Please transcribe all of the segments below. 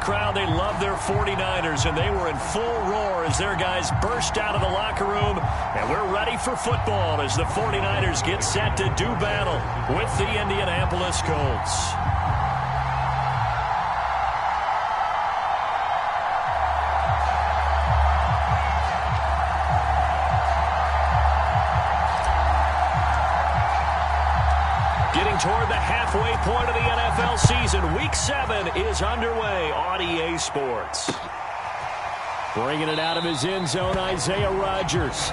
crowd, they love their 49ers, and they were in full roar as their guys burst out of the locker room. And we're ready for football as the 49ers get set to do battle with the Indianapolis Colts. Toward the halfway point of the NFL season. Week 7 is underway on EA Sports. Bringing it out of his end zone, Isaiah Rodgers.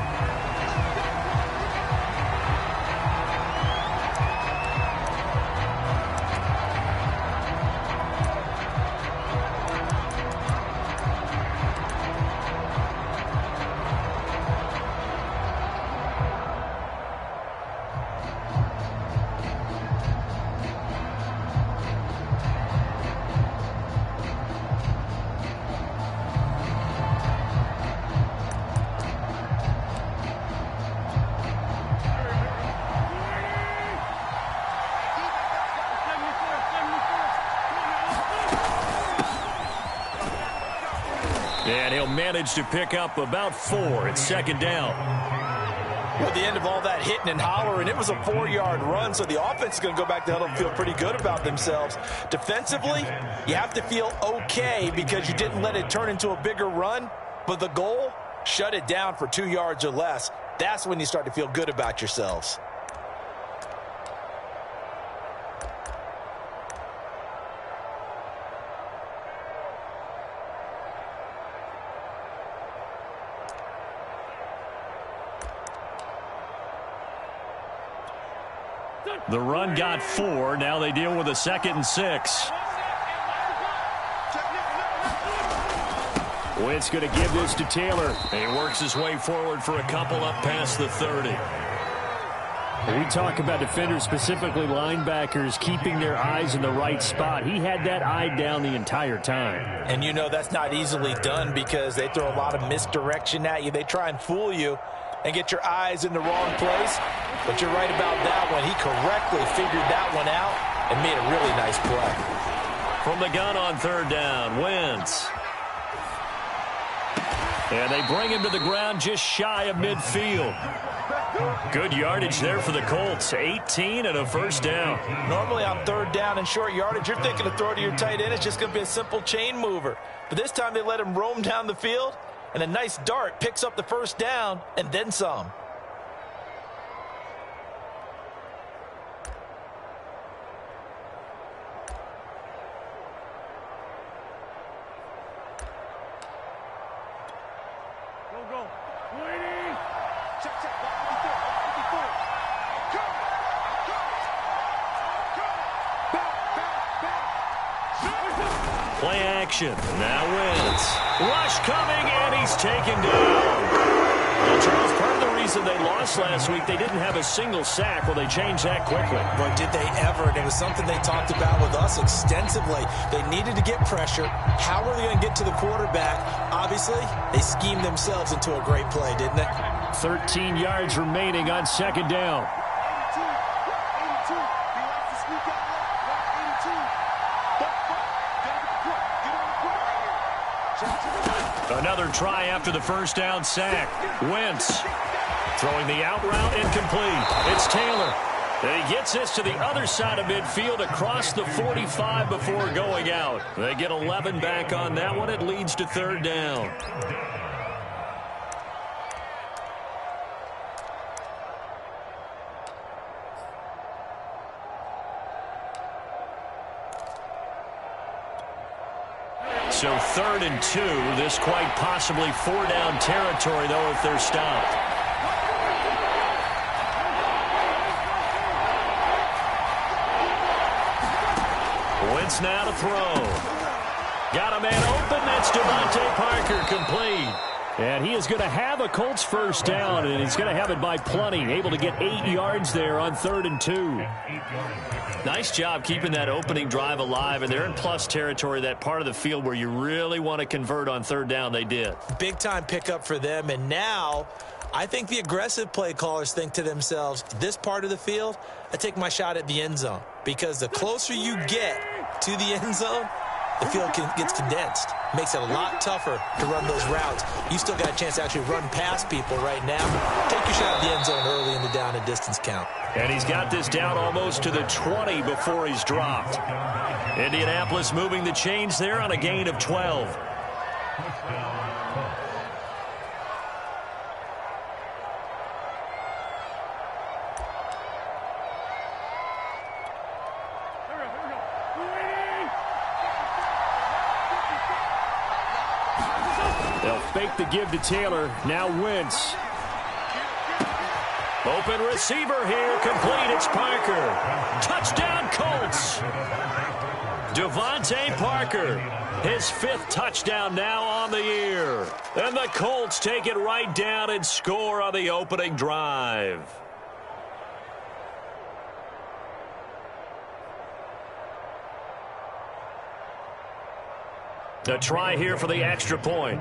And he'll manage to pick up about 4 at second down. At the end of all that hitting and hollering, it was a 4-yard run, so the offense is going to go back to huddle and feel pretty good about themselves. Defensively, you have to feel okay because you didn't let it turn into a bigger run, but the goal, shut it down for 2 yards or less. That's when you start to feel good about yourselves. The run got 4. Now they deal with a 2nd and 6. Wentz going to give this to Taylor. He works his way forward for a couple up past the 30. We talk about defenders, specifically linebackers, keeping their eyes in the right spot. He had that eye down the entire time. And you know that's not easily done because they throw a lot of misdirection at you. They try and fool you and get your eyes in the wrong place. But you're right about that one. He correctly figured that one out and made a really nice play. From the gun on 3rd down, Wentz. And they bring him to the ground just shy of midfield. Good yardage there for the Colts. 18 and a 1st down. Normally on 3rd down and short yardage, you're thinking to throw to your tight end. It's just going to be a simple chain mover. But this time they let him roam down the field, and a nice dart picks up the 1st down and then some. Play action. Now Wentz. Rush coming, and he's taken down. Well, Charles, part of the reason they lost last week, they didn't have a single sack. Well, they changed that quickly. Boy, did they ever. And it was something they talked about with us extensively. They needed to get pressure. How were they going to get to the quarterback? Obviously, they schemed themselves into a great play, didn't they? 13 yards remaining on 2nd down. Another try after the 1st down sack. Wentz throwing the out route incomplete. It's Taylor. And he gets this to the other side of midfield across the 45 before going out. They get 11 back on that one. It leads to 3rd down. So 3rd and 2. This quite possibly 4-down territory, though, if they're stopped. Wentz now to throw. Got a man open. That's Devontae Parker, complete. And he is going to have a Colts 1st down, and he's going to have it by plenty. Able to get 8 yards there on 3rd and 2. Nice job keeping that opening drive alive, and they're in plus territory, that part of the field where you really want to convert on 3rd down. They did. Big-time pickup for them, and now I think the aggressive play callers think to themselves, this part of the field, I take my shot at the end zone, because the closer you get to the end zone, the field gets condensed. Makes it a lot tougher to run those routes. You still got a chance to actually run past people right now. Take your shot at the end zone early in the down and distance count. And he's got this down almost to the 20 before he's dropped. Indianapolis moving the chains there on a gain of 12. They'll fake the give to Taylor. Now Wentz. Open receiver here. Complete. It's Parker. Touchdown Colts. Devontae Parker. His 5th touchdown now on the year. And the Colts take it right down and score on the opening drive. A try here for the extra point.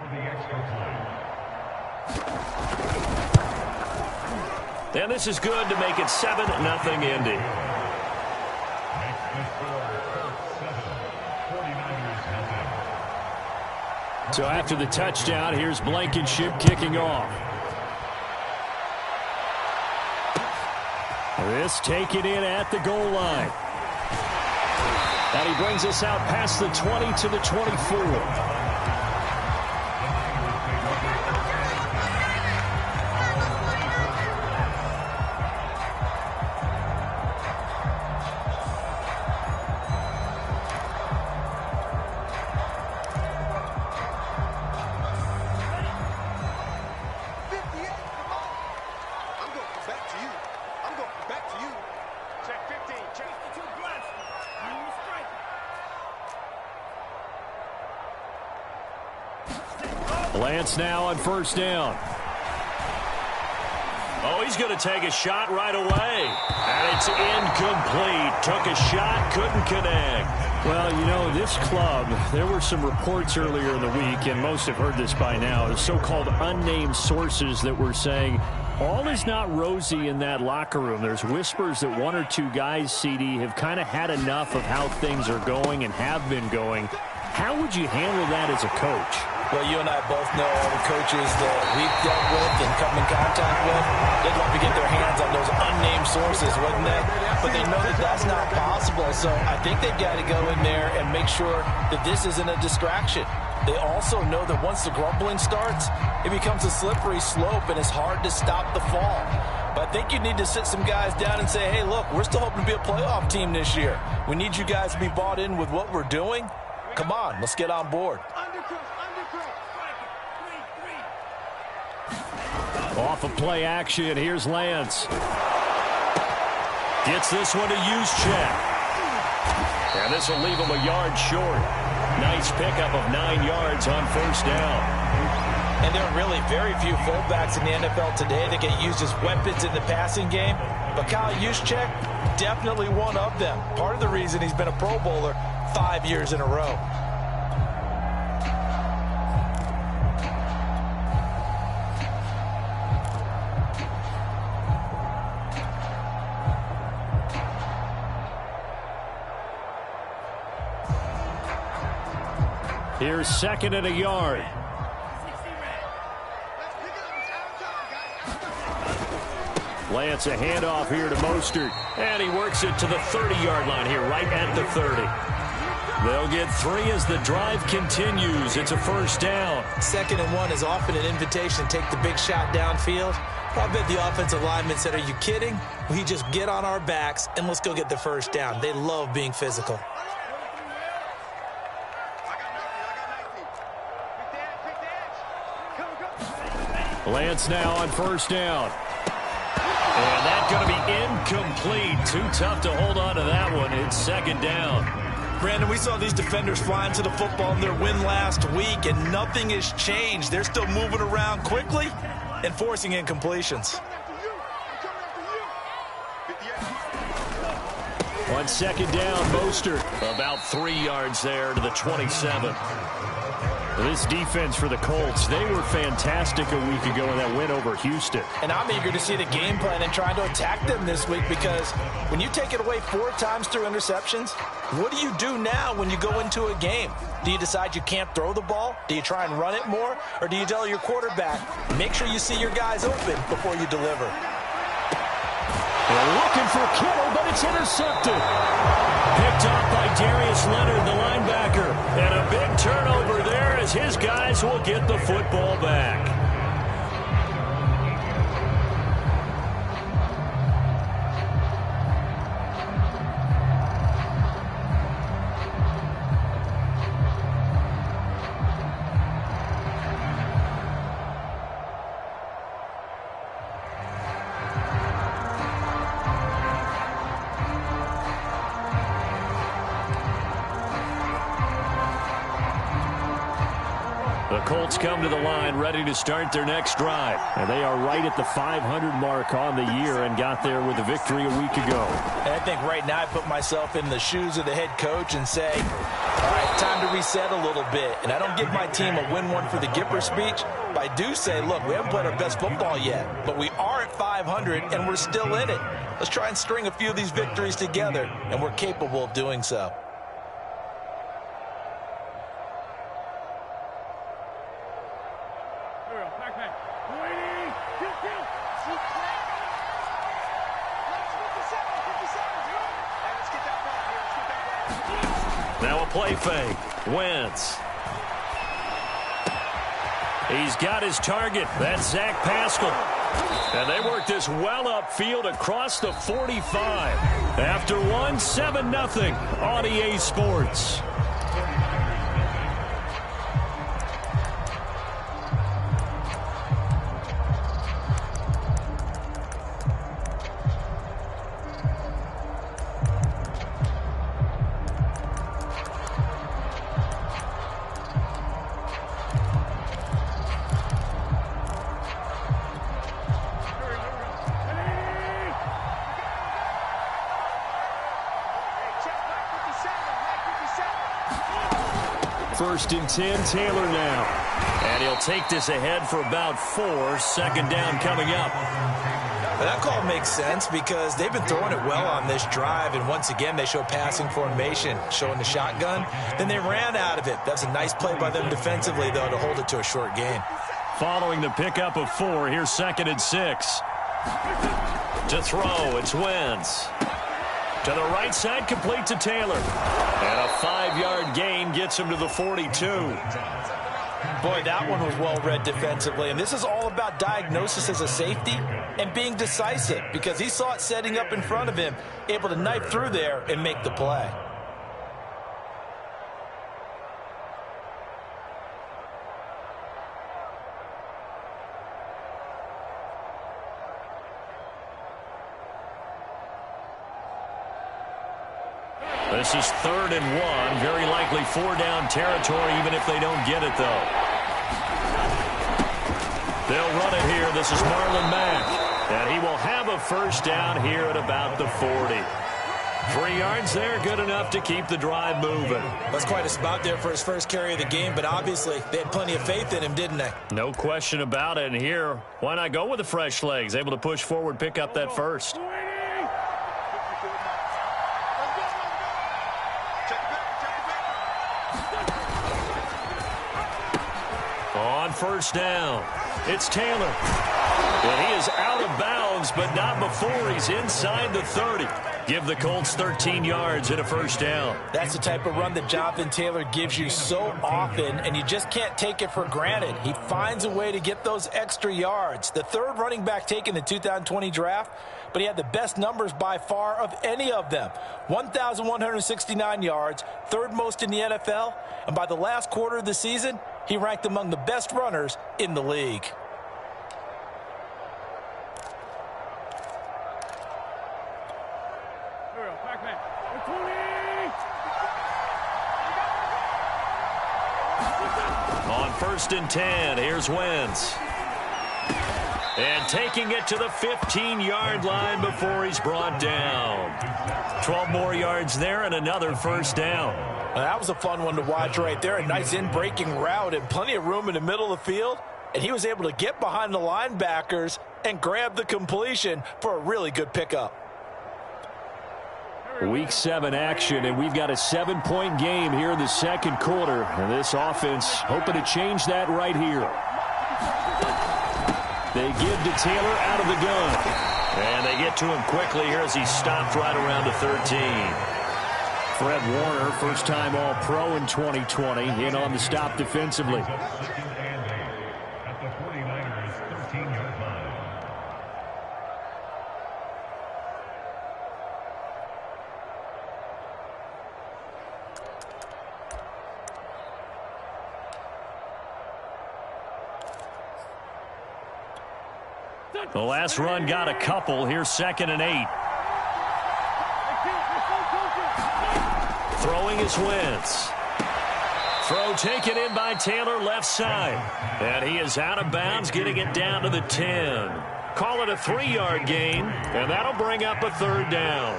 And this is good to make it 7-0 Indy. So after the touchdown, here's Blankenship kicking off. This taken in at the goal line. And he brings us out past the 20 to the 24. Lance now on first down. Oh, he's going to take a shot right away. And it's incomplete. Took a shot, couldn't connect. Well, you know, this club, there were some reports earlier in the week, and most have heard this by now, the so-called unnamed sources that were saying all is not rosy in that locker room. There's whispers that 1 or 2 guys, CD, have kind of had enough of how things are going and have been going. How would you handle that as a coach? Well, you and I both know all the coaches that we've dealt with and come in contact with. They'd love to get their hands on those unnamed sources, wouldn't they? But they know that that's not possible. So I think they've got to go in there and make sure that this isn't a distraction. They also know that once the grumbling starts, it becomes a slippery slope and it's hard to stop the fall. But I think you need to sit some guys down and say, hey, look, we're still hoping to be a playoff team this year. We need you guys to be bought in with what we're doing. Come on, let's get on board. Off of play action, here's Lance. Gets this one to Juszczyk. And this will leave him a yard short. Nice pickup of 9 yards on first down. And there are really very few fullbacks in the NFL today that get used as weapons in the passing game. But Kyle Juszczyk, definitely one of them. Part of the reason he's been a Pro Bowler 5 years in a row. Here's 2nd and a yard. Lance a handoff here to Mostert. And he works it to the 30-yard line here, right at the 30. They'll get 3 as the drive continues. It's a first down. 2nd and 1 is often an invitation to take the big shot downfield. I bet the offensive lineman said, are you kidding? We just get on our backs and let's go get the first down. They love being physical. Lance now on first down. And that's going to be incomplete. Too tough to hold on to that one. It's 2nd down. Brandon, we saw these defenders flying to the football in their win last week, and nothing has changed. They're still moving around quickly and forcing incompletions. On 2nd down, Mostert about 3 yards there to the 27. This defense for the Colts, they were fantastic a week ago in that win over Houston. And I'm eager to see the game plan and trying to attack them this week, because when you take it away 4 times through interceptions, what do you do now when you go into a game? Do you decide you can't throw the ball? Do you try and run it more? Or do you tell your quarterback, make sure you see your guys open before you deliver? They're looking for Kittle, but it's intercepted. Picked off by Darius Leonard, the linebacker. And a big turnover there as his guys will get the football back. The Colts come to the line ready to start their next drive. And they are right at the 500 mark on the year and got there with a victory a week ago. And I think right now I put myself in the shoes of the head coach and say, all right, time to reset a little bit. And I don't give my team a win one for the Gipper speech, but I do say, look, we haven't played our best football yet, but we are at 500 and we're still in it. Let's try and string a few of these victories together, and we're capable of doing so. Now a play fake. Wentz. He's got his target. That's Zach Pascal. And they work this well upfield across the 45. After one, 7-0 on EA Sports. First and 10, Taylor now. And he'll take this ahead for about 4. Second down coming up. But that call makes sense because they've been throwing it well on this drive, and once again they show passing formation, showing the shotgun. Then they ran out of it. That's a nice play by them defensively, though, to hold it to a short gain. Following the pickup of 4, here's 2nd and 6. To throw, it's Wentz. To the right side, complete to Taylor. And a 5-yard gain gets him to the 42. Boy, that one was well read defensively. And this is all about diagnosis as a safety and being decisive, because he saw it setting up in front of him, able to knife through there and make the play. This is 3rd and 1. Very likely 4-down territory, even if they don't get it, though. They'll run it here. This is Marlon Mack. And he will have a first down here at about the 40. 3 yards there, good enough to keep the drive moving. That's quite a spot there for his first carry of the game, but obviously they had plenty of faith in him, didn't they? No question about it. And here, why not go with the fresh legs? Able to push forward, pick up that first. On first down, it's Taylor. And he is out of bounds, but not before he's inside the 30. Give the Colts 13 yards and a first down. That's the type of run that Jonathan Taylor gives you so often, and you just can't take it for granted. He finds a way to get those extra yards. The 3rd running back taken in the 2020 draft, but he had the best numbers by far of any of them. 1,169 yards, 3rd most in the NFL, and by the last quarter of the season, he ranked among the best runners in the league. On 1st and 10, here's Wentz. And taking it to the 15-yard line before he's brought down. 12 more yards there and another first down. Well, that was a fun one to watch right there. A nice in-breaking route and plenty of room in the middle of the field. And he was able to get behind the linebackers and grab the completion for a really good pickup. Week 7 action, and we've got a 7-point game here in the second quarter. And this offense hoping to change that right here. They give to Taylor out of the gun. And they get to him quickly here as he stopped right around the 13. Fred Warner, first-time All-Pro in 2020, in on the stop defensively. The last run got a couple. Here's 2nd and 8. Throwing is Wentz. Throw taken in by Taylor left side. And he is out of bounds, getting it down to the 10. Call it a 3-yard gain, and that'll bring up a 3rd down.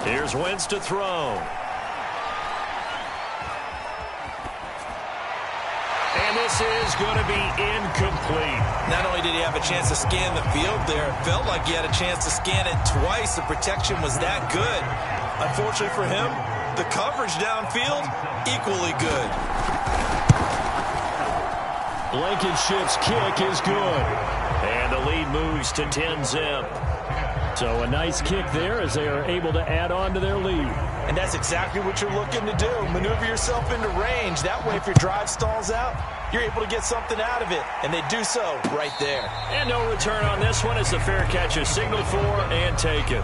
Here's Wentz to throw. And this is going to be incomplete. Not only did he have a chance to scan the field there, it felt like he had a chance to scan it twice. The protection was that good. Unfortunately for him, the coverage downfield, equally good. Blankenship's kick is good. And the lead moves to 10-zip. So a nice kick there as they are able to add on to their lead. And that's exactly what you're looking to do. Maneuver yourself into range. That way, if your drive stalls out, you're able to get something out of it. And they do so right there. And no return on this one as the fair catch is signaled for and taken.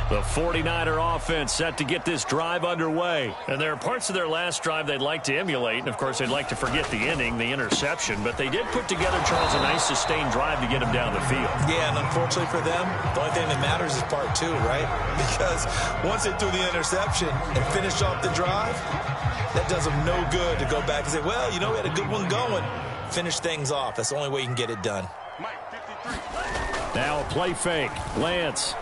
The 49er offense set to get this drive underway. And there are parts of their last drive they'd like to emulate. And, of course, they'd like to forget the inning, the interception. But they did put together, Charles, a nice sustained drive to get them down the field. Yeah, and unfortunately for them, the only thing that matters is part 2, right? Because once they threw the interception and finished off the drive, that does them no good to go back and say, well, you know, we had a good one going. Finish things off. That's the only way you can get it done. Now a play fake. Lance.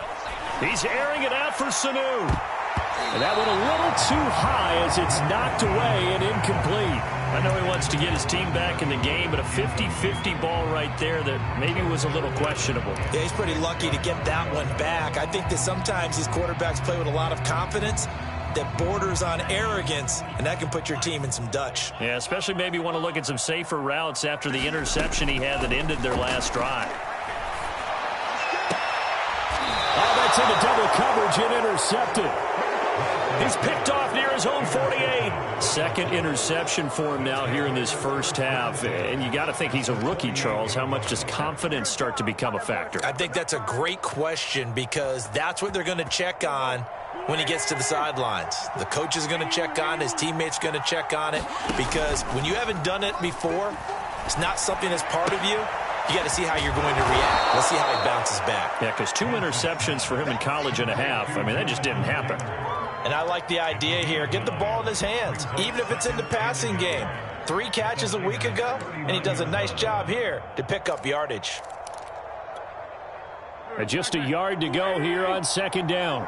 He's airing it out for Sanu. And that went a little too high as it's knocked away and incomplete. I know he wants to get his team back in the game, but a 50-50 ball right there that maybe was a little questionable. Yeah, he's pretty lucky to get that one back. I think that sometimes these quarterbacks play with a lot of confidence that borders on arrogance, and that can put your team in some Dutch. Yeah, especially maybe want to look at some safer routes after the interception he had that ended their last drive. Oh, that's into double coverage and intercepted. He's picked off near his own 48. Second interception for him now here in this first half. And you got to think he's a rookie, Charles. How much does confidence start to become a factor? I think that's a great question because that's what they're going to check on when he gets to the sidelines. The coach is going to check on it. His teammates going to check on it because when you haven't done it before, it's not something that's part of you. You got to see how you're going to react. Let's see how he bounces back. Yeah, because 2 interceptions for him in college and a half. I mean, that just didn't happen. And I like the idea here. Get the ball in his hands, even if it's in the passing game. 3 catches a week ago, and he does a nice job here to pick up yardage. And just a yard to go here on second down.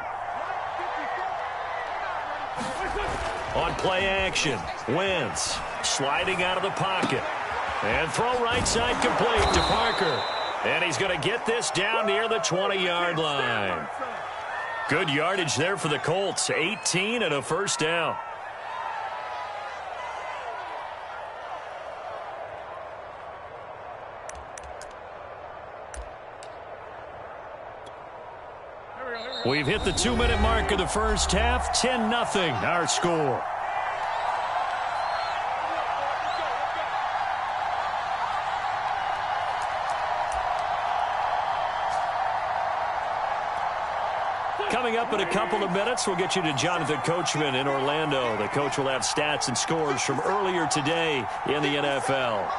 On play action, Wentz sliding out of the pocket. And throw right side complete to Parker. And he's going to get this down near the 20-yard line. Good yardage there for the Colts. 18 and a first down. We've hit the 2-minute mark of the first half. 10-0 our score. Coming up in a couple of minutes, we'll get you to Jonathan Coachman in Orlando. The coach will have stats and scores from earlier today in the NFL.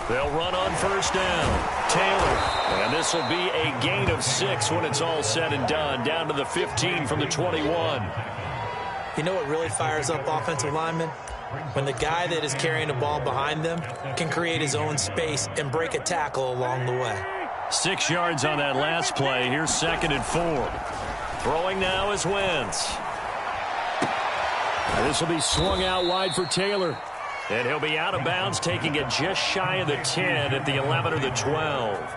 They'll run on first down. Taylor. And this will be a gain of 6 when it's all said and done. Down to the 15 from the 21. You know what really fires up offensive linemen? When the guy that is carrying the ball behind them can create his own space and break a tackle along the way. 6 yards on that last play. Here's 2nd and 4. Throwing now is Wentz. This will be swung out wide for Taylor. And he'll be out of bounds, taking it just shy of the 10 at the 11 or the 12.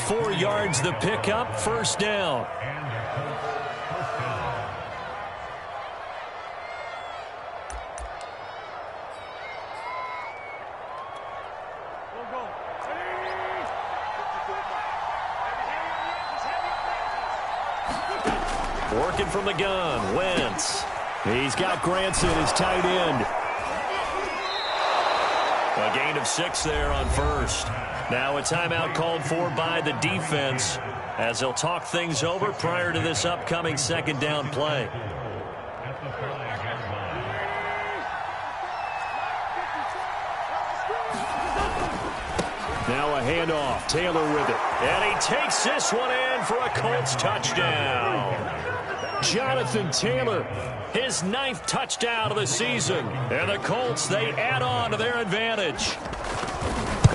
4 yards the pickup, first down. Working from the gun, Wentz. He's got Granson, his tight end. A gain of 6 there on first. Now a timeout called for by the defense as they'll talk things over prior to this upcoming 2nd down play. Now a handoff. Taylor with it. And he takes this one in for a Colts touchdown. Jonathan Taylor, his 9th touchdown of the season. And the Colts, they add on to their advantage.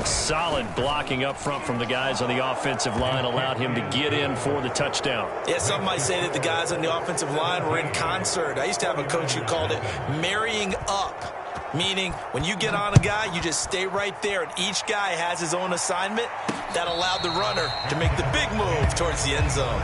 Solid blocking up front from the guys on the offensive line allowed him to get in for the touchdown. Yeah, some might say that the guys on the offensive line were in concert. I used to have a coach who called it marrying up, meaning when you get on a guy, you just stay right there, and each guy has his own assignment. That allowed the runner to make the big move towards the end zone.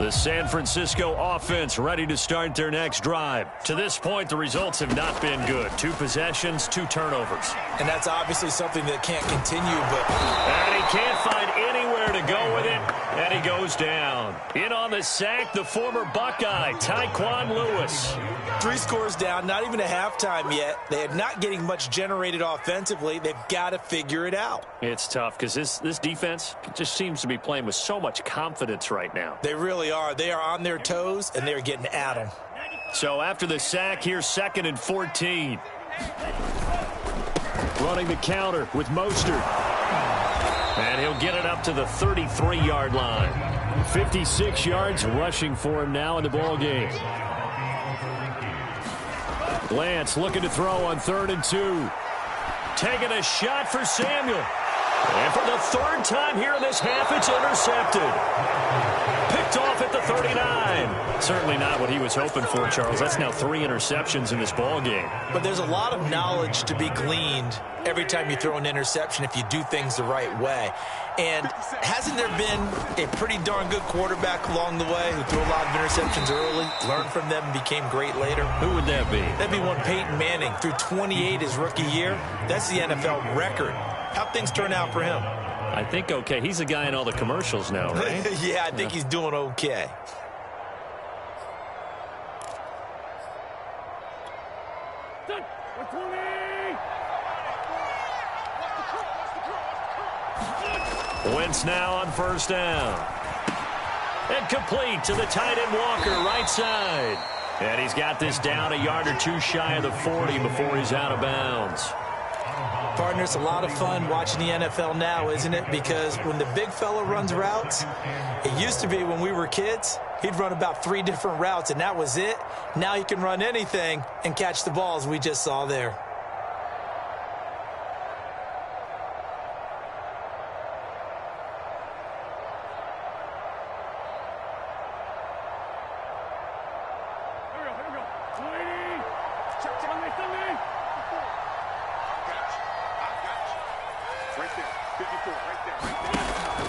The San Francisco offense ready to start their next drive. To this point, the results have not been good. 2 possessions, 2 turnovers. And that's obviously something that can't continue, but... And he can't find anywhere to go with it, and he goes down. In on the sack, the former Buckeye, Tyquan Lewis. 3 scores down, not even a halftime yet. They are not getting much generated offensively. They've got to figure it out. It's tough because this defense just seems to be playing with so much confidence right now. They really are. They are on their toes, and they're getting at them. So after the sack, here's 2nd and 14. Running the counter with Mostert. And he'll get it up to the 33-yard line. 56 yards rushing for him now in the ball game. Lance looking to throw on 3rd and 2. Taking a shot for Samuel. And for the 3rd time here in this half, it's intercepted. Picked off at the 39. Certainly not what he was hoping for, Charles. That's now 3 interceptions in this ball game. But there's a lot of knowledge to be gleaned every time you throw an interception if you do things the right way. And hasn't there been a pretty darn good quarterback along the way who threw a lot of interceptions early, learned from them, and became great later? Who would that be? That'd be one Peyton Manning. Threw 28 his rookie year. That's the NFL record. How'd things turn out for him? I think okay. He's the guy in all the commercials now, right? Yeah, I think he's doing okay. Wentz now on first down. And complete to the tight end Walker, right side. And he's got this down a yard or 2 shy of the 40 before he's out of bounds. Partner, it's a lot of fun watching the NFL now, isn't it? Because when the big fella runs routes, it used to be when we were kids, he'd run about 3 different routes, and that was it. Now he can run anything and catch the balls we just saw there.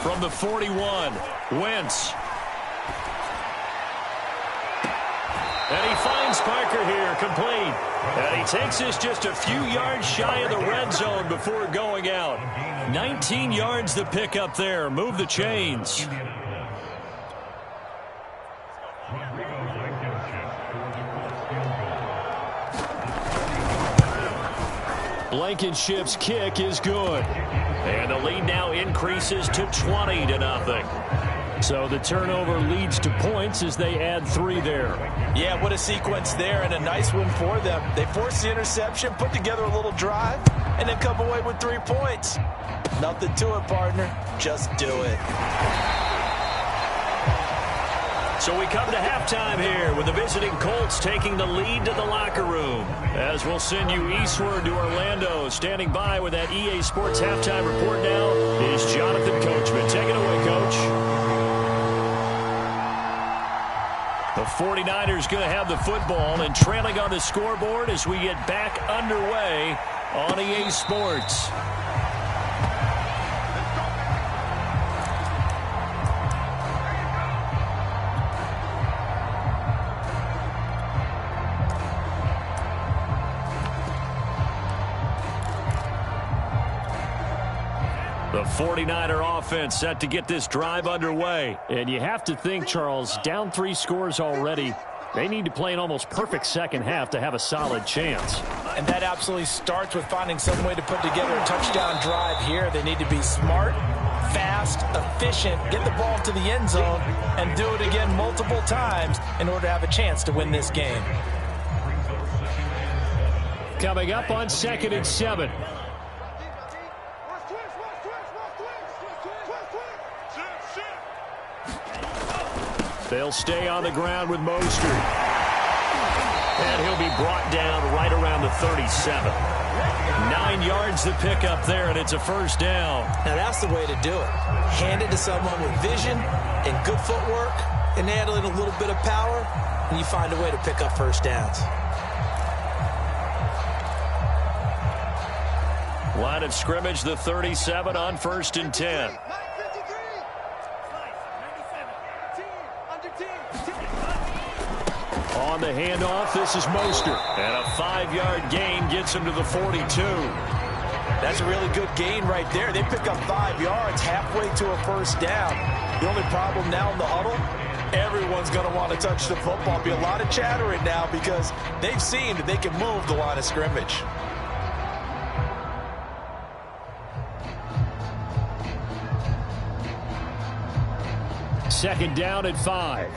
From the 41, Wentz. And he finds Parker here, complete. And he takes this just a few yards shy of the red zone before going out. 19 yards to pick up there. Move the chains. Blankenship's kick is good. And the lead now increases to 20-0. So the turnover leads to points as they add 3 there. Yeah, what a sequence there, and a nice one for them. They forced the interception, put together a little drive, and then come away with 3 points. Nothing to it, partner. Just do it. So we come to halftime here with the visiting Colts taking the lead to the locker room. As we'll send you eastward to Orlando. Standing by with that EA Sports halftime report now is Jonathan Coachman. Take it away, Coach. The 49ers going to have the football and trailing on the scoreboard as we get back underway on EA Sports. The 49er offense set to get this drive underway. And you have to think, Charles, down 3 scores already. They need to play an almost perfect second half to have a solid chance. And that absolutely starts with finding some way to put together a touchdown drive here. They need to be smart, fast, efficient, get the ball to the end zone, and do it again multiple times in order to have a chance to win this game. Coming up on 2nd and 7. They'll stay on the ground with Mostert. And he'll be brought down right around the 37. 9 yards to pick up there, and it's a first down. Now that's the way to do it. Hand it to someone with vision and good footwork, and add in a little bit of power, and you find a way to pick up first downs. Line of scrimmage, the 37 on 1st and 10. On the handoff, this is Mostert. And a 5-yard gain gets him to the 42. That's a really good gain right there. They pick up 5 yards halfway to a first down. The only problem now in the huddle, everyone's going to want to touch the football. Be a lot of chattering now because they've seen that they can move the line of scrimmage. Second down at 5.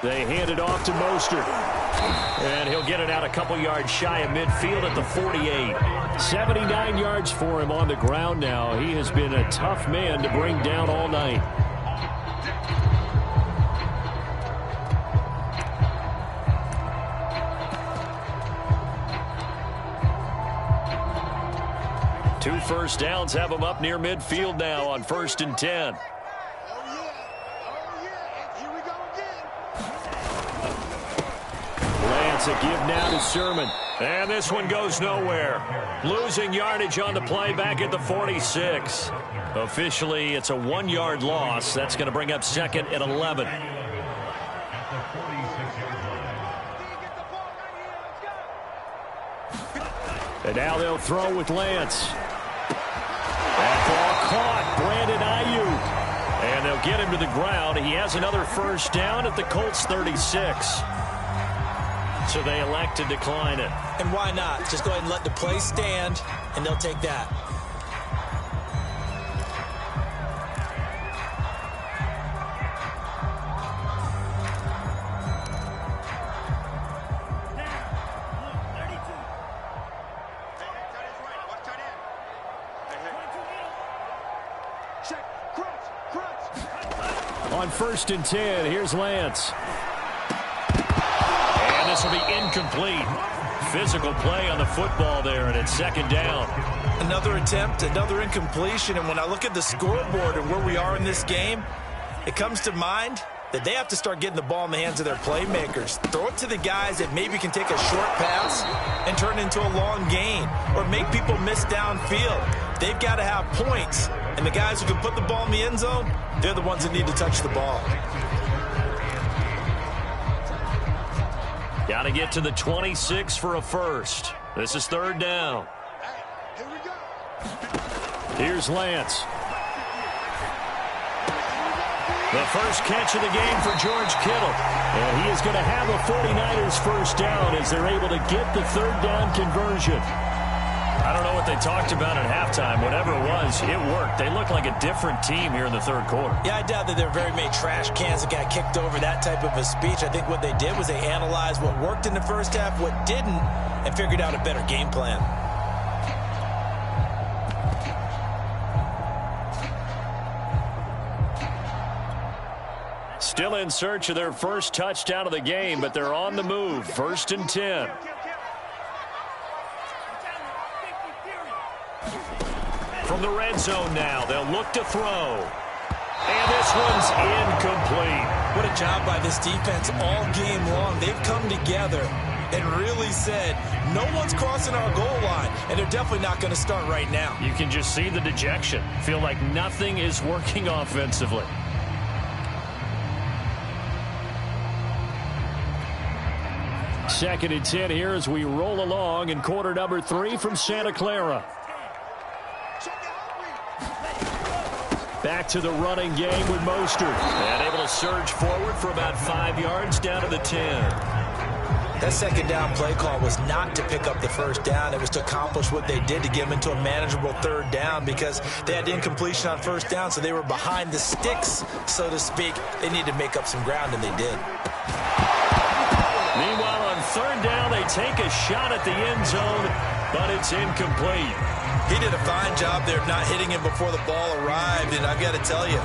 They hand it off to Mostert. And he'll get it out a couple yards shy of midfield at the 48. 79 yards for him on the ground now. He has been a tough man to bring down all night. Two first downs have him up near midfield now on 1st and 10. A give now to Sermon. And this one goes nowhere. Losing yardage on the play back at the 46. Officially, it's a 1-yard loss. That's going to bring up 2nd and 11. And now they'll throw with Lance. That ball caught. Brandon Ayuk. And they'll get him to the ground. He has another first down at the Colts 36. So they elect to decline it. And why not? Just go ahead and let the play stand, and they'll take that. On 1st and 10, here's Lance. This will be incomplete. Physical play on the football there, and it's 2nd down. Another attempt, another incompletion, and when I look at the scoreboard and where we are in this game, it comes to mind that they have to start getting the ball in the hands of their playmakers. Throw it to the guys that maybe can take a short pass and turn it into a long gain or make people miss downfield. They've got to have points And the guys who can put the ball in the end zone, they're the ones that need to touch the ball. Got to get to the 26 for a first. This is third down. Here we go. Here's Lance. The first catch of the game for George Kittle. And he is going to have a 49ers first down as they're able to get the third down conversion. I don't know what they talked about at halftime. Whatever it was, it worked. They look like a different team here in the third quarter. Yeah, I doubt that there were very many trash cans that got kicked over, that type of a speech. I think what they did was they analyzed what worked in the first half, what didn't, and figured out a better game plan. Still in search of their first touchdown of the game, but they're on the move. 1st and 10. From the red zone now, they'll look to throw. And this one's incomplete. What a job by this defense all game long. They've come together and really said, no one's crossing our goal line, and they're definitely not going to start right now. You can just see the dejection. Feel like nothing is working offensively. Second and 10 here as we roll along in quarter number 3 from Santa Clara. Back to the running game with Mostert. And able to surge forward for about 5 yards down to the 10. That second down play call was not to pick up the first down. It was to accomplish what they did to get them into a manageable third down because they had incompletion on first down, so they were behind the sticks, so to speak. They needed to make up some ground, and they did. Meanwhile, on third down, they take a shot at the end zone, but it's incomplete. He did a fine job there of not hitting him before the ball arrived, and I've got to tell you,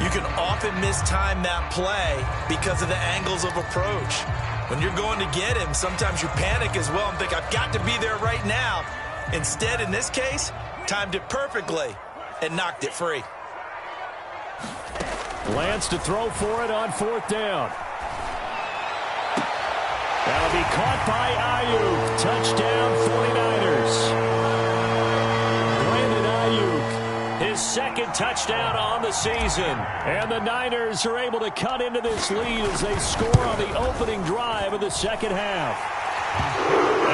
you can often mistime that play because of the angles of approach. When you're going to get him, sometimes you panic as well and think, I've got to be there right now. Instead, in this case, timed it perfectly and knocked it free. Lance to throw for it on 4th down. That'll be caught by Ayuk. Touchdown 49ers. Brandon Ayuk, his second touchdown on the season. And the Niners are able to cut into this lead as they score on the opening drive of the second half.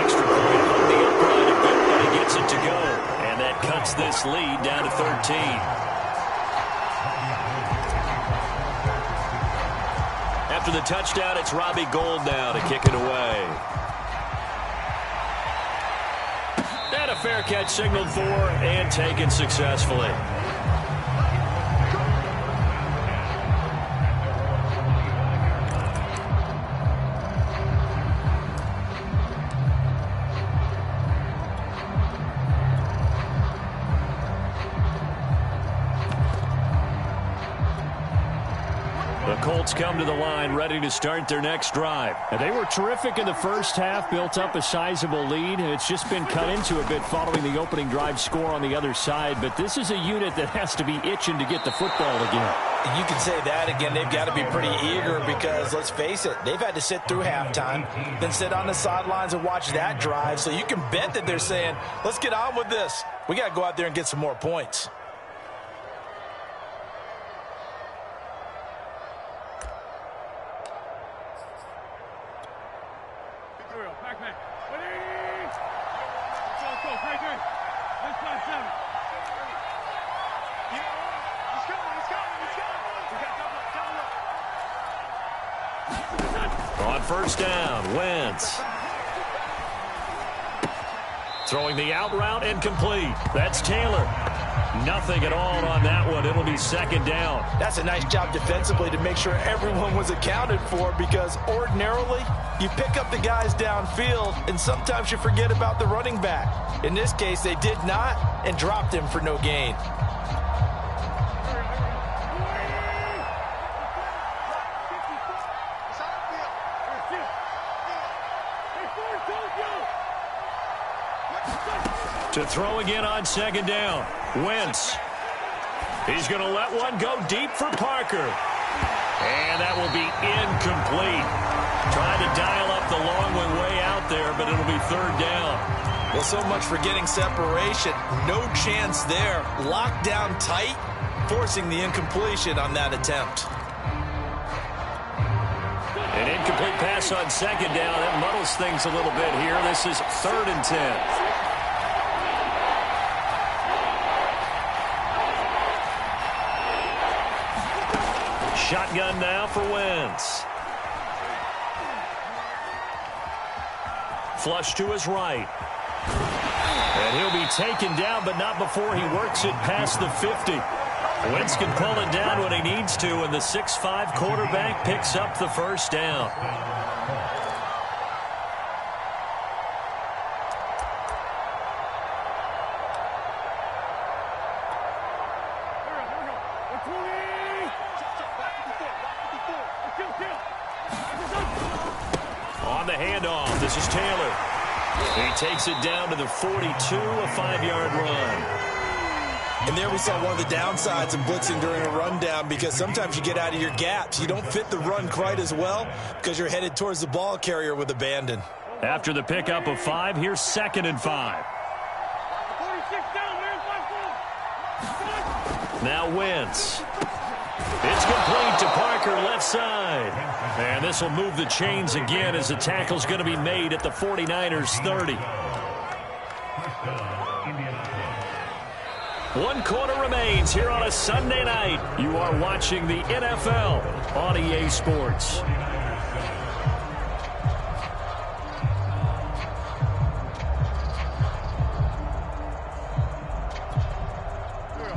Extra point on the upright a bit, but he gets it to go. And that cuts this lead down to 13. After the touchdown, it's Robbie Gould now to kick it away. And a fair catch signaled for and taken successfully. The Colts come to the line ready to start their next drive. And they were terrific in the first half, built up a sizable lead, and it's just been cut into a bit following the opening drive score on the other side. But this is a unit that has to be itching to get the football again. You can say that again. They've got to be pretty eager because, let's face it, they've had to sit through halftime, then sit on the sidelines and watch that drive. So you can bet that they're saying, let's get on with this. We got to go out there and get some more points. On first down, Wentz. Throwing the out route incomplete. That's Taylor. Nothing at all on that one. It'll be second down. That's a nice job defensively to make sure everyone was accounted for because ordinarily you pick up the guys downfield and sometimes you forget about the running back. In this case, they did not and dropped him for no gain. To throw again on second down. Wentz. He's going to let one go deep for Parker. And that will be incomplete. Trying to dial up the long one way out there, but it'll be third down. Well, so much for getting separation. No chance there. Locked down tight, forcing the incompletion on that attempt. An incomplete pass on second down. That muddles things a little bit here. This is 3rd and 10. Shotgun now for Wentz. Flush to his right. And he'll be taken down, but not before he works it past the 50. Wentz can pull it down when he needs to, and the 6'5" quarterback picks up the first down. On the handoff, this is Taylor. He takes it down to the 42, a 5-yard run. And there we saw one of the downsides of blitzing during a rundown, because sometimes you get out of your gaps. You don't fit the run quite as well because you're headed towards the ball carrier with abandon. After the pickup of 5, here's 2nd and 5. Now Wentz. It's complete to Parker, left side. And this will move the chains again as the tackle's going to be made at the 49ers 30. 1 quarter remains here on a Sunday night. You are watching the NFL on EA Sports.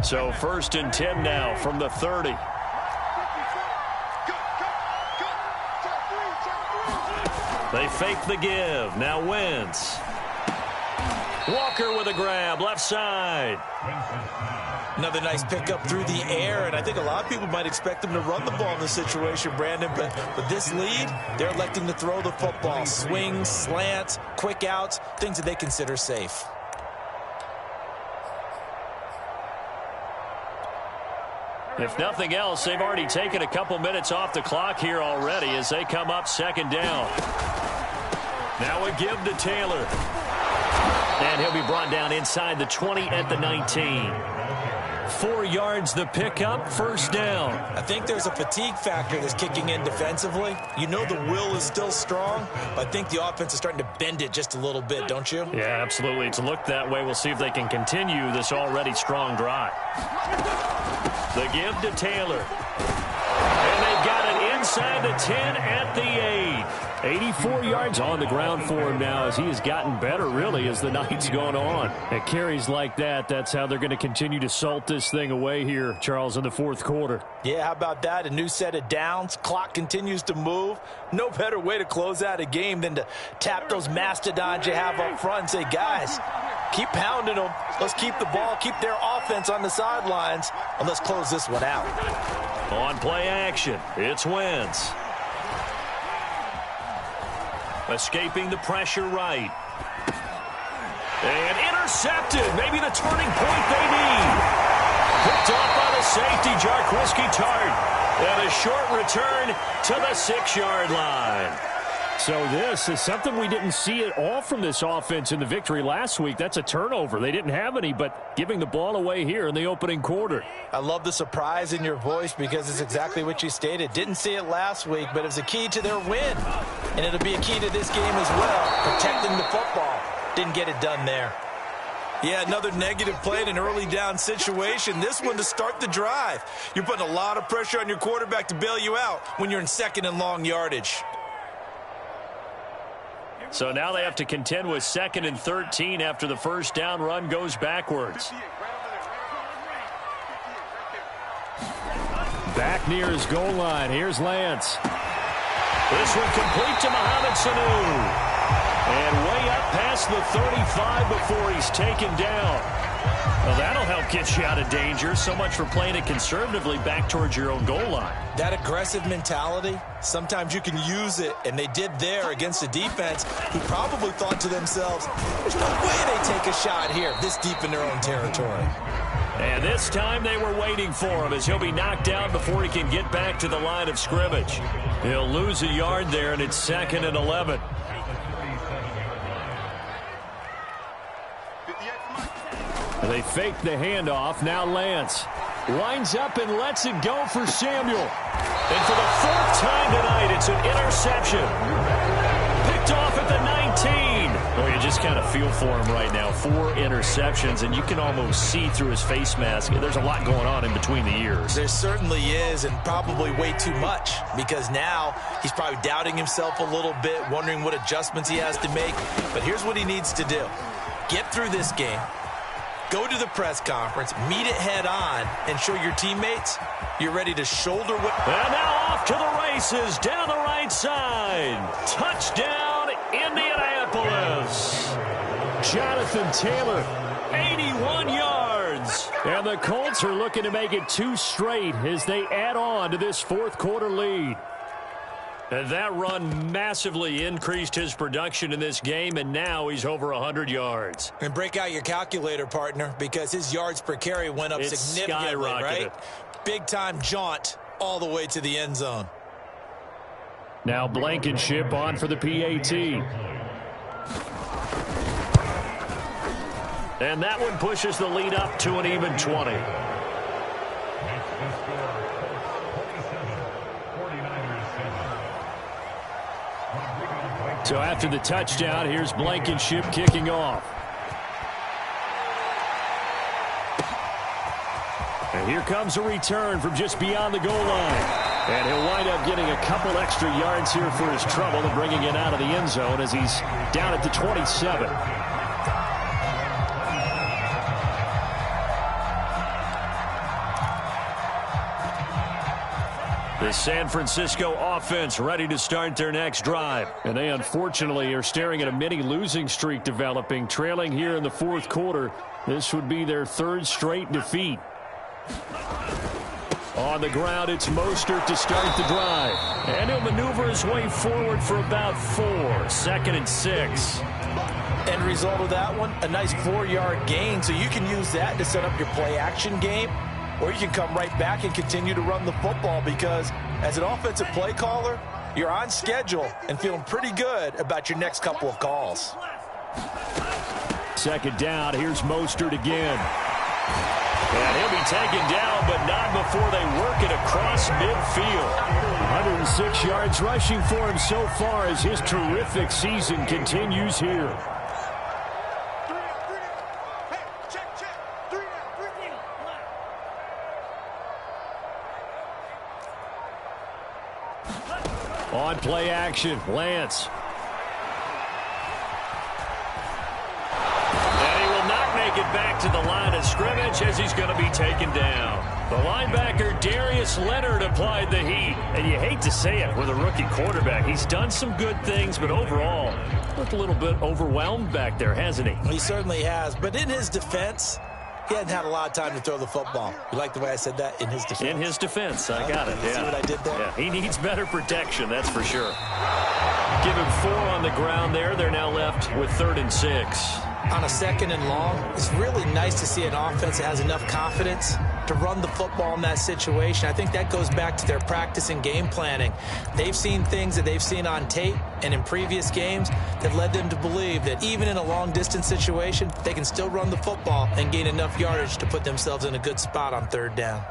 So 1st and 10 now from the 30. They fake the give. Now Wentz. Walker with a grab, left side. Another nice pickup through the air, and I think a lot of people might expect them to run the ball in this situation, Brandon, but with this lead, they're electing to throw the football. Swings, slants, quick outs, things that they consider safe. If nothing else, they've already taken a couple minutes off the clock here already as they come up 2nd down. Now a give to Taylor. And he'll be brought down inside the 20 at the 19. 4 yards the pickup, 1st down. I think there's a fatigue factor that's kicking in defensively. You know the will is still strong, but I think the offense is starting to bend it just a little bit, don't you? Yeah, absolutely. It's looked that way. We'll see if they can continue this already strong drive. The give to Taylor. And they've got it inside the 10 at the 8. 84 yards on the ground for him now as he has gotten better, really, as the night's gone on. At carries like that, that's how they're going to continue to salt this thing away here, Charles, in the 4th quarter. Yeah, how about that? A new set of downs. Clock continues to move. No better way to close out a game than to tap those mastodons you have up front and say, guys, keep pounding them. Let's keep the ball, keep their offense on the sidelines, and let's close this one out. On play action, it's Wentz. Escaping the pressure right. And intercepted. Maybe the turning point they need. Picked off by the safety, Jarquiski Tart. And a short return to the 6-yard line. So this is something we didn't see at all from this offense in the victory last week. That's a turnover. They didn't have any, but giving the ball away here in the opening quarter. I love the surprise in your voice because it's exactly what you stated. Didn't see it last week, but it was a key to their win. And it'll be a key to this game as well, protecting the football. Didn't get it done there. Yeah, another negative play in an early down situation. This one to start the drive. You're putting a lot of pressure on your quarterback to bail you out when you're in 2nd and long yardage. So now they have to contend with 2nd and 13 after the 1st down run goes backwards. Back near his goal line. Here's Lance. This one complete to Mohamed Sanu. And way up past the 35 before he's taken down. Well, that'll help get you out of danger. So much for playing it conservatively back towards your own goal line. That aggressive mentality, sometimes you can use it, and they did there against a defense who probably thought to themselves, there's no way they take a shot here this deep in their own territory. And this time they were waiting for him as he'll be knocked down before he can get back to the line of scrimmage. He'll lose a yard there, and it's 2nd and 11. They fake the handoff. Now Lance winds up and lets it go for Samuel. And for the fourth time tonight, it's an interception. Picked off at the 19. Well, you just kind of feel for him right now. 4 interceptions, and you can almost see through his face mask. There's a lot going on in between the ears. There certainly is, and probably way too much, because now he's probably doubting himself a little bit, wondering what adjustments he has to make. But here's what he needs to do. Get through this game. Go to the press conference, meet it head on, and show your teammates you're ready to shoulder with. And now off to the races down the right side. Touchdown, Indianapolis. Jonathan Taylor, 81 yards. And the Colts are looking to make it 2 straight as they add on to this fourth quarter lead. And that run massively increased his production in this game, and now he's over 100 yards. And break out your calculator, partner, because his yards per carry went up significantly, right? Big-time jaunt all the way to the end zone. Now Blankenship on for the PAT. And that one pushes the lead up to an even 20. So after the touchdown, here's Blankenship kicking off. And here comes a return from just beyond the goal line. And he'll wind up getting a couple extra yards here for his trouble and bringing it out of the end zone as he's down at the 27. The San Francisco offense ready to start their next drive. And they unfortunately are staring at a mini losing streak developing, trailing here in the fourth quarter. This would be their 3rd straight defeat. On the ground, it's Mostert to start the drive. And he'll maneuver his way forward for about 4. 2nd and 6. End result of that one, a nice 4-yard gain, so you can use that to set up your play-action game. Or you can come right back and continue to run the football because as an offensive play caller, you're on schedule and feeling pretty good about your next couple of calls. 2nd down, here's Mostert again. And he'll be taken down, but not before they work it across midfield. 106 yards rushing for him so far as his terrific season continues here. On play action, Lance. And he will not make it back to the line of scrimmage as he's going to be taken down. The linebacker Darius Leonard applied the heat. And you hate to say it with a rookie quarterback. He's done some good things, but overall, looked a little bit overwhelmed back there, hasn't he? He certainly has, but in his defense, he hadn't had a lot of time to throw the football. You like the way I said that? In his defense. In his defense. I got it. You see what I did there? Yeah, he needs better protection, that's for sure. Give him 4 on the ground there. They're now left with 3rd and 6. On a 2nd and long, it's really nice to see an offense that has enough confidence to run the football in that situation. I think that goes back to their practice and game planning. They've seen things that they've seen on tape and in previous games that led them to believe that even in a long-distance situation, they can still run the football and gain enough yardage to put themselves in a good spot on 3rd down.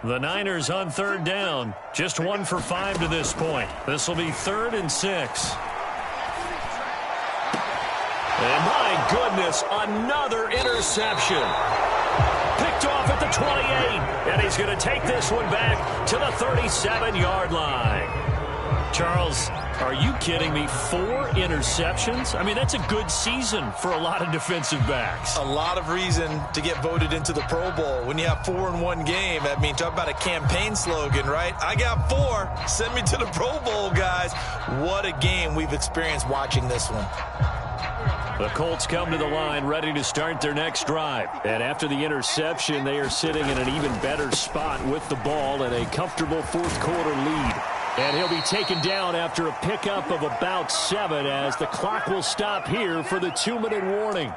The Niners on 3rd down. Just 1 for 5 to this point. This will be 3rd and 6. And my goodness, another interception. Picked off at the 28, and he's going to take this one back to the 37-yard line. Charles, are you kidding me? 4 interceptions? I mean, that's a good season for a lot of defensive backs. A lot of reason to get voted into the Pro Bowl. When you have 4 in one game, I mean, talk about a campaign slogan, right? I got 4. Send me to the Pro Bowl, guys. What a game we've experienced watching this one. The Colts come to the line ready to start their next drive. And after the interception, they are sitting in an even better spot with the ball and a comfortable fourth quarter lead. And he'll be taken down after a pickup of about 7 as the clock will stop here for the 2-minute warning.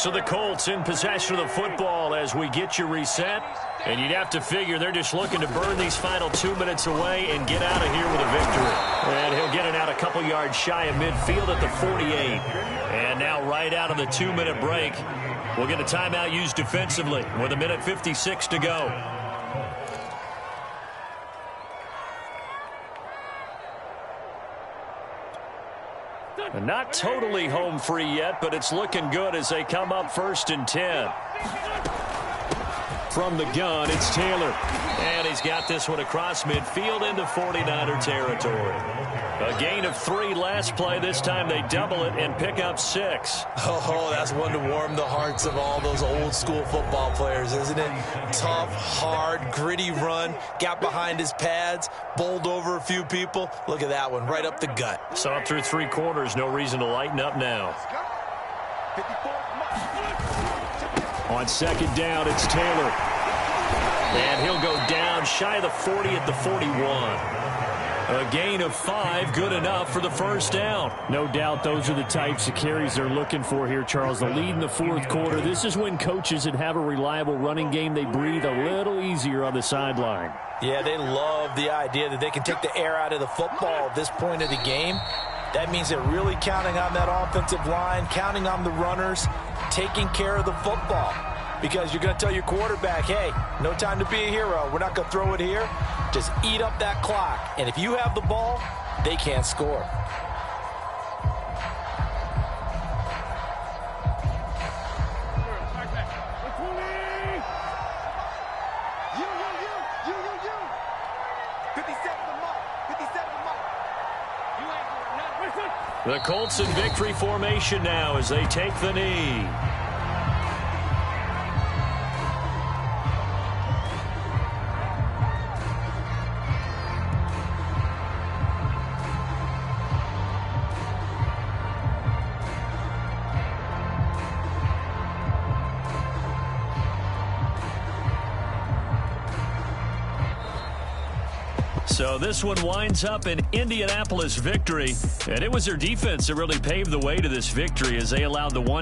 So the Colts in possession of the football as we get you reset. And you'd have to figure they're just looking to burn these final 2 minutes away and get out of here with a victory. And he'll get it out a couple yards shy of midfield at the 48. And now right out of the 2-minute break, we'll get a timeout used defensively with 1:56 to go. Not totally home free yet, but it's looking good as they come up 1st and 10. From the gun, it's Taylor. And he's got this one across midfield into 49er territory. A gain of 3 last play. This time they double it and pick up 6. Oh, that's one to warm the hearts of all those old school football players, isn't it? Tough, hard, gritty run. Got behind his pads, bowled over a few people. Look at that one, right up the gut. Saw it through 3 quarters. No reason to lighten up now. On 2nd down, it's Taylor. And he'll go down shy of the 40 at the 41. A gain of 5, good enough for the 1st down. No doubt those are the types of carries they're looking for here, Charles. The lead in the 4th quarter. This is when coaches that have a reliable running game, they breathe a little easier on the sideline. Yeah, they love the idea that they can take the air out of the football at this point of the game. That means they're really counting on that offensive line, counting on the runners, taking care of the football. Because you're going to tell your quarterback, hey, no time to be a hero. We're not going to throw it here. Just eat up that clock. And if you have the ball, they can't score. The Colts in victory formation now as they take the knee. So this one winds up an Indianapolis victory, and it was their defense that really paved the way to this victory as they allowed the 1